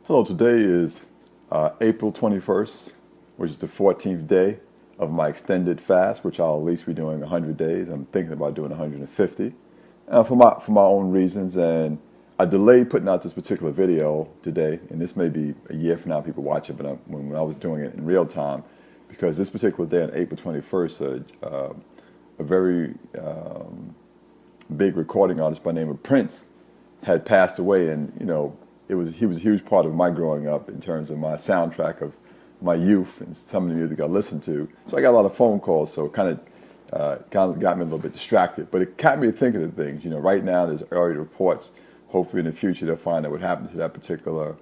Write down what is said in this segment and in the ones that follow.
Hello, today is April 21st, which is the 14th day of my extended fast, which I'll at least be doing 100 days. I'm thinking about doing 150 for my own reasons. And I delayed putting out this particular video today, and this may be a year from now people watch it, but when I was doing it in real time, because this particular day on April 21st, a very big recording artist by the name of Prince had passed away, and he was a huge part of my growing up in terms of my soundtrack of my youth and some of the music I listened to. So I got a lot of phone calls, so it kind of got me a little bit distracted. But it got me thinking of things. Right now there's early reports. Hopefully in the future they'll find out what happened to that particular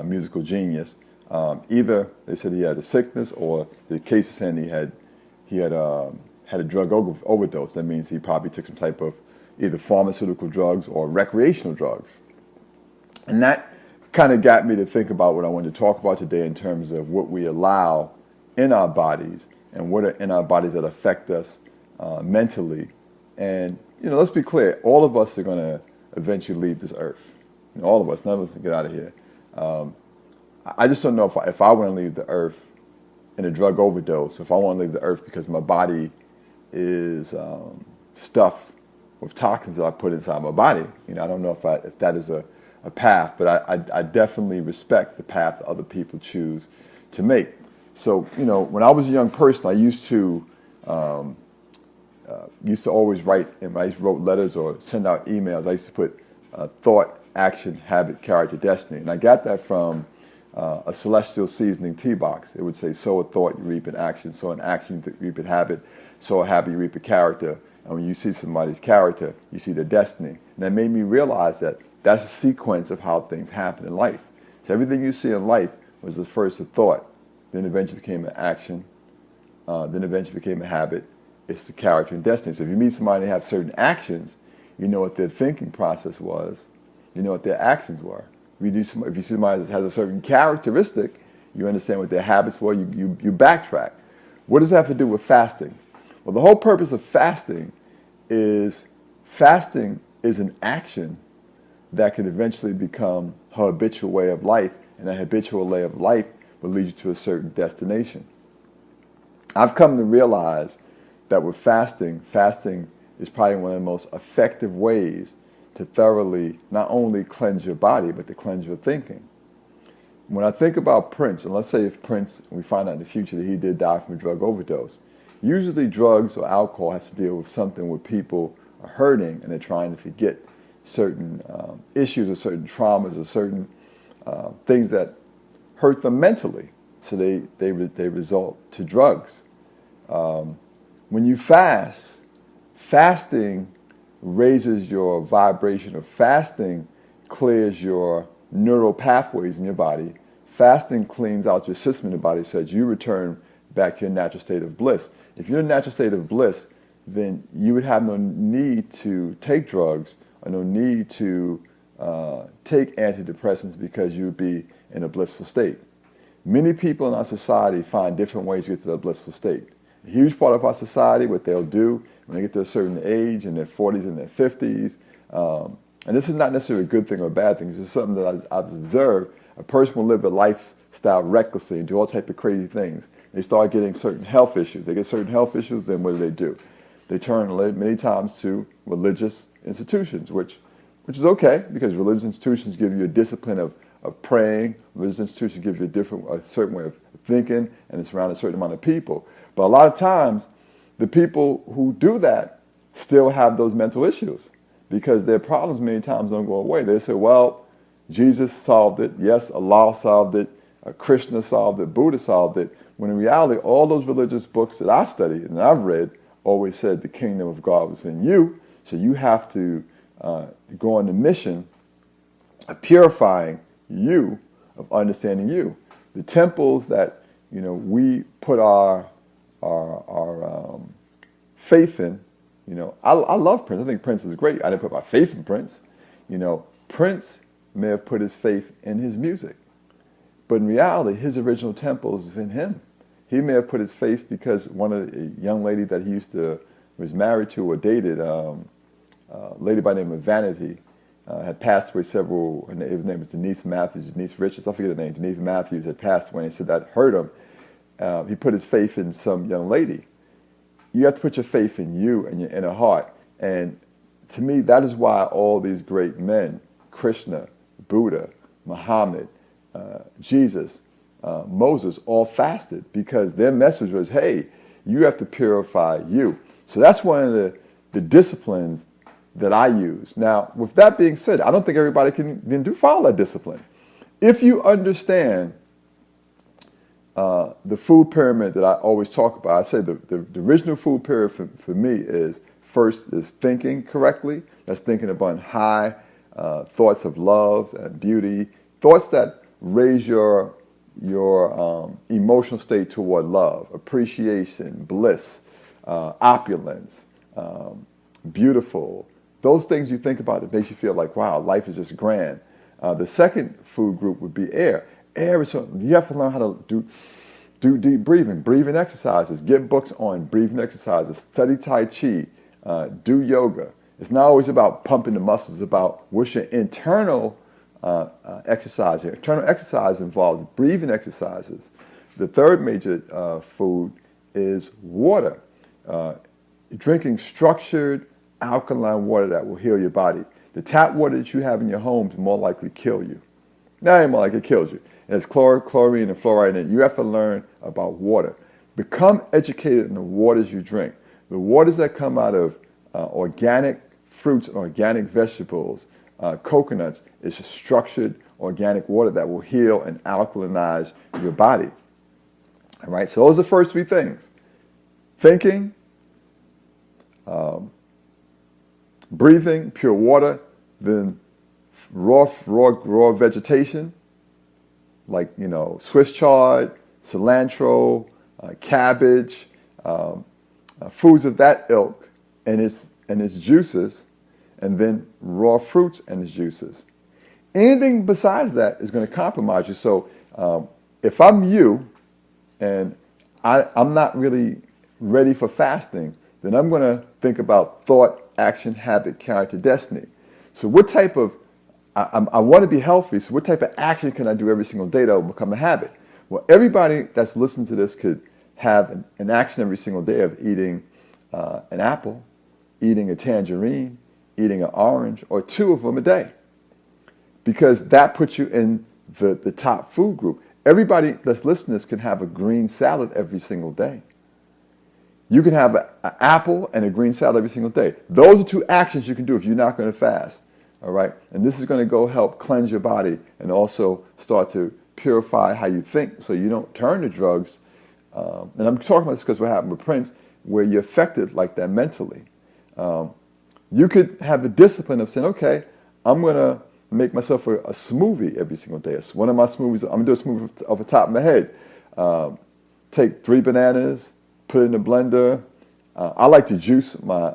musical genius. Either they said he had a sickness, or the case is saying he had a drug overdose. That means he probably took some type of either pharmaceutical drugs or recreational drugs. And that kind of got me to think about what I wanted to talk about today in terms of what we allow in our bodies and what are in our bodies that affect us mentally. And, let's be clear, all of us are going to eventually leave this earth. All of us, none of us can get out of here. I just don't know if I want to leave the earth in a drug overdose, if I want to leave the earth because my body is stuffed with toxins that I put inside my body. I don't know if that is a path, but I definitely respect the path other people choose to make. So, when I was a young person, I used to always write, and I wrote letters or send out emails. I used to put thought, action, habit, character, destiny. And I got that from a celestial seasoning tea box. It would say, sow a thought, you reap an action. Sow an action, you reap a habit. Sow a habit, you reap a character. And when you see somebody's character, you see their destiny. And that made me realize that that's a sequence of how things happen in life. So everything you see in life was the first a thought, then eventually became an action, then eventually became a habit. It's the character and destiny. So if you meet somebody and have certain actions, you know what their thinking process was, you know what their actions were. If you see somebody that has a certain characteristic, you understand what their habits were, you backtrack. What does that have to do with fasting? Well, the whole purpose of fasting is an action that can eventually become a habitual way of life, and a habitual way of life will lead you to a certain destination. I've come to realize that with fasting is probably one of the most effective ways to thoroughly not only cleanse your body, but to cleanse your thinking. When I think about Prince, and let's say if Prince, we find out in the future that he did die from a drug overdose, usually drugs or alcohol has to deal with something where people are hurting and they're trying to forget certain issues or certain traumas or certain things that hurt them mentally. So they result to drugs. When you fasting raises your vibration, or fasting clears your neural pathways in your body. Fasting cleans out your system in the body so that you return back to your natural state of bliss. If you're in a natural state of bliss, then you would have no need to take drugs or no need to take antidepressants, because you would be in a blissful state. Many people in our society find different ways to get to the blissful state. A huge part of our society, what they'll do when they get to a certain age, in their 40s and their 50s, and this is not necessarily a good thing or a bad thing, it's just something that I've observed. A person will live a lifestyle recklessly and do all type of crazy things. They start getting certain health issues. They get certain health issues, then what do? They turn many times to religious institutions, which is okay, because religious institutions give you a discipline of praying. Religious institutions give you a certain way of thinking, and it's around a certain amount of people. But a lot of times, the people who do that still have those mental issues, because their problems many times don't go away. They say, well, Jesus solved it. Yes, Allah solved it. Krishna solved it. Buddha solved it. When in reality, all those religious books that I've studied and I've read always said the kingdom of God was in you. So you have to go on the mission of purifying you, of understanding you. The temples that we put our faith in. I love Prince. I think Prince is great. I didn't put my faith in Prince. Prince may have put his faith in his music, but in reality, his original temple is in him. He may have put his faith because a young lady that he was married to or dated, a lady by the name of Vanity, had passed away several, his name was Denise Matthews, Denise Richards, I forget the name, Denise Matthews had passed away, and he said that hurt him. He put his faith in some young lady. You have to put your faith in you and your inner heart. And to me, that is why all these great men, Krishna, Buddha, Muhammad, Jesus, Moses, all fasted, because their message was, hey, you have to purify you. So that's one of the disciplines that I use. Now, with that being said, I don't think everybody can follow that discipline. If you understand the food pyramid that I always talk about, I say the original food pyramid for me is, first is thinking correctly. That's thinking about high thoughts of love and beauty, thoughts that raise your emotional state toward love, appreciation, bliss, opulence, beautiful. Those things you think about, it makes you feel like, wow, life is just grand. The second food group would be air. Air is something you have to learn how to do deep breathing exercises, get books on breathing exercises, study Tai Chi, do yoga. It's not always about pumping the muscles, it's about what's your internal exercise here. Internal exercise involves breathing exercises. The third major food is water. Drinking structured alkaline water that will heal your body. The tap water that you have in your home is more likely kill you. Not even more likely it kills you. There's chlorine and fluoride in it. You have to learn about water. Become educated in the waters you drink. The waters that come out of organic fruits and organic vegetables, coconuts, is structured organic water that will heal and alkalinize your body. All right, so those are the first three things. Thinking, breathing, pure water, then raw vegetation, like, Swiss chard, cilantro, cabbage, foods of that ilk and its juices, and then raw fruits and its juices. Anything besides that is going to compromise you. So if I'm you and I'm not really ready for fasting, then I'm going to think about thought, action, habit, character, destiny. So what type of, I want to be healthy, so what type of action can I do every single day that will become a habit? Well, everybody that's listening to this could have an action every single day of eating an apple, eating a tangerine, eating an orange, or two of them a day. Because that puts you in the top food group. Everybody that's listening to this can have a green salad every single day. You can have an apple and a green salad every single day. Those are two actions you can do if you're not going to fast. All right? And this is going to go help cleanse your body and also start to purify how you think so you don't turn to drugs. And I'm talking about this because what happened with Prince, where you're affected like that mentally. You could have the discipline of saying, okay, I'm going to make myself a smoothie every single day. It's one of my smoothies. I'm going to do a smoothie off the top of my head. Take 3 bananas, put it in a blender. I like to juice my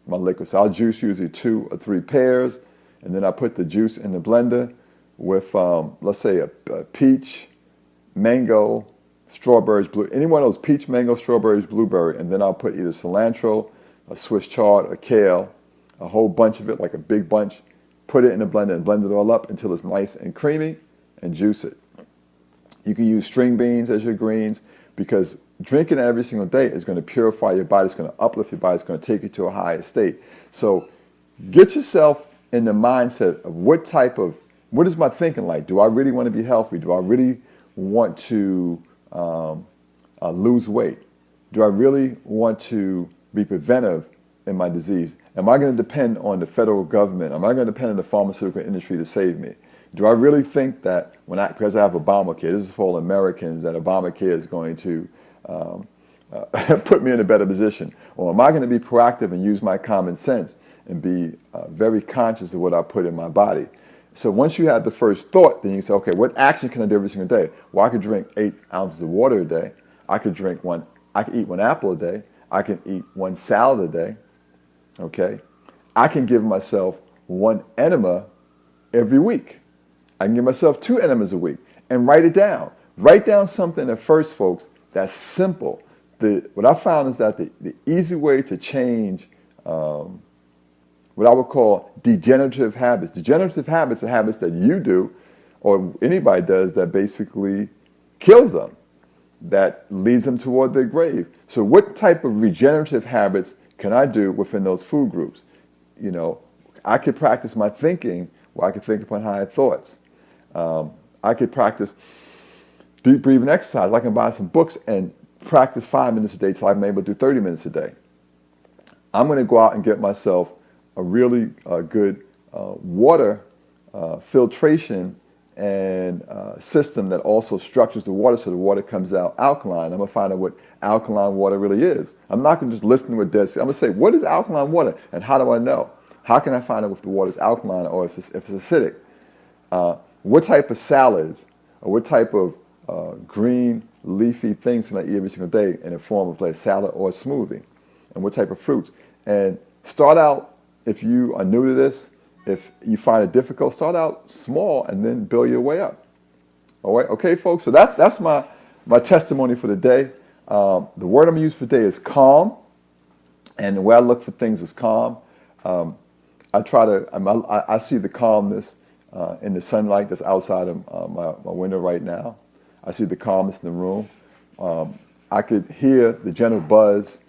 liquid. So I'll juice usually 2 or 3 pears, and then I put the juice in the blender with, let's say, a peach, mango, strawberries, blue, any one of those peach, mango, strawberries, blueberry, and then I'll put either cilantro, a Swiss chard, a kale, a whole bunch of it, like a big bunch, put it in the blender and blend it all up until it's nice and creamy, and juice it. You can use string beans as your greens, because drinking it every single day is going to purify your body, it's going to uplift your body, it's going to take you to a higher state. So get yourself in the mindset of what is my thinking like? Do I really want to be healthy? Do I really want to lose weight? Do I really want to be preventive in my disease? Am I going to depend on the federal government? Am I going to depend on the pharmaceutical industry to save me? Do I really think that because I have Obamacare, this is for all Americans, that Obamacare is going to put me in a better position? Or am I going to be proactive and use my common sense and be very conscious of what I put in my body? So once you have the first thought, then you say, okay, what action can I do every single day? Well, I could drink 8 ounces of water a day. I could eat 1 apple a day. I can eat 1 salad a day. Okay. I can give myself 1 enema every week. I can give myself 2 enemas a week, and write it down. Write down something at first, folks, that's simple. What I found is that the easy way to change what what I would call degenerative habits. Degenerative habits are habits that you do or anybody does that basically kills them, that leads them toward their grave. So what type of regenerative habits can I do within those food groups? You know, I could practice my thinking where I could think upon higher thoughts. I could practice deep breathing exercise. I can buy some books and practice 5 minutes a day till I'm able to do 30 minutes a day. I'm going to go out and get myself a really good water filtration and system that also structures the water so the water comes out alkaline. I'm going to find out what alkaline water really is. I'm not going to just listen to what Dead Sea. I'm going to say, what is alkaline water and how do I know? How can I find out if the water is alkaline or if it's acidic? What type of salads or what type of green leafy things can I eat every single day in the form of like a salad or a smoothie? And what type of fruits? And start out, if you are new to this, if you find it difficult, start out small and then build your way up. All right, okay, folks. So that's my testimony for the day. The word I'm gonna use for today is calm, and the way I look for things is calm. I see the calmness in the sunlight that's outside of my window right now. I see the calmness in the room. I could hear the gentle buzz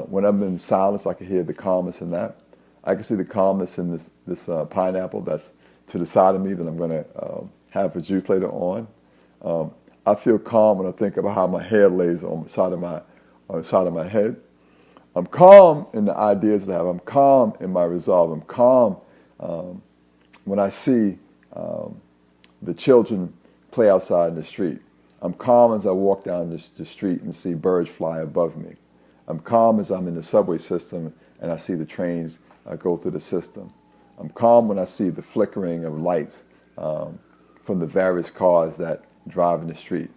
when I'm in silence. I could hear the calmness in that. I can see the calmness in this pineapple that's to the side of me that I'm going to have for juice later on. I feel calm when I think about how my hair lays on the side of my head. I'm calm in the ideas that I have. I'm calm in my resolve. I'm calm when I see the children play outside in the street. I'm calm as I walk down the street and see birds fly above me. I'm calm as I'm in the subway system and I see the trains go through the system. I'm calm when I see the flickering of lights from the various cars that drive in the street.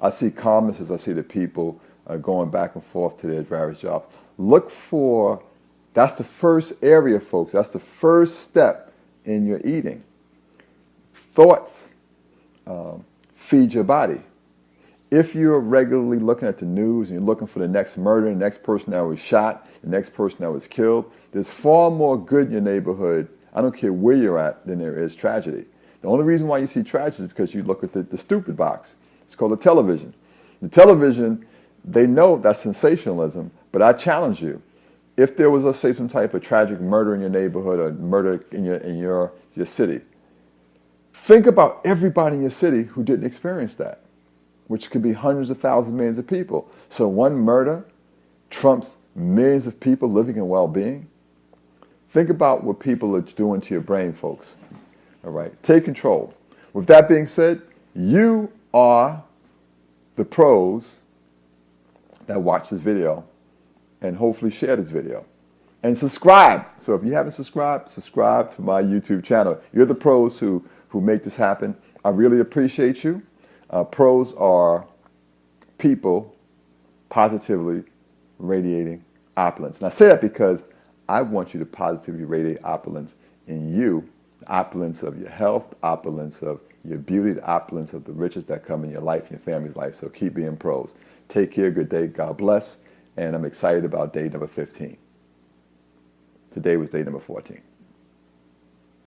I see calmness as I see the people going back and forth to their various jobs. That's the first area, folks. That's the first step in your eating. Thoughts feed your body. If you're regularly looking at the news and you're looking for the next murder, the next person that was shot, the next person that was killed, there's far more good in your neighborhood, I don't care where you're at, than there is tragedy. The only reason why you see tragedy is because you look at the stupid box. It's called the television. The television, they know that's sensationalism, but I challenge you. If there was, let's say, some type of tragic murder in your neighborhood or murder in your city, think about everybody in your city who didn't experience that, which could be hundreds of thousands, millions of people. So one murder trumps millions of people living in well-being. Think about what people are doing to your brain, folks. All right, take control. With that being said, you are the pros that watch this video and hopefully share this video. And subscribe. So if you haven't subscribed, subscribe to my YouTube channel. You're the pros who make this happen. I really appreciate you. Pros are people positively radiating opulence. And I say that because I want you to positively radiate opulence in you, the opulence of your health, the opulence of your beauty, the opulence of the riches that come in your life and your family's life. So keep being pros. Take care. Good day. God bless. And I'm excited about day number 15. Today was day number 14.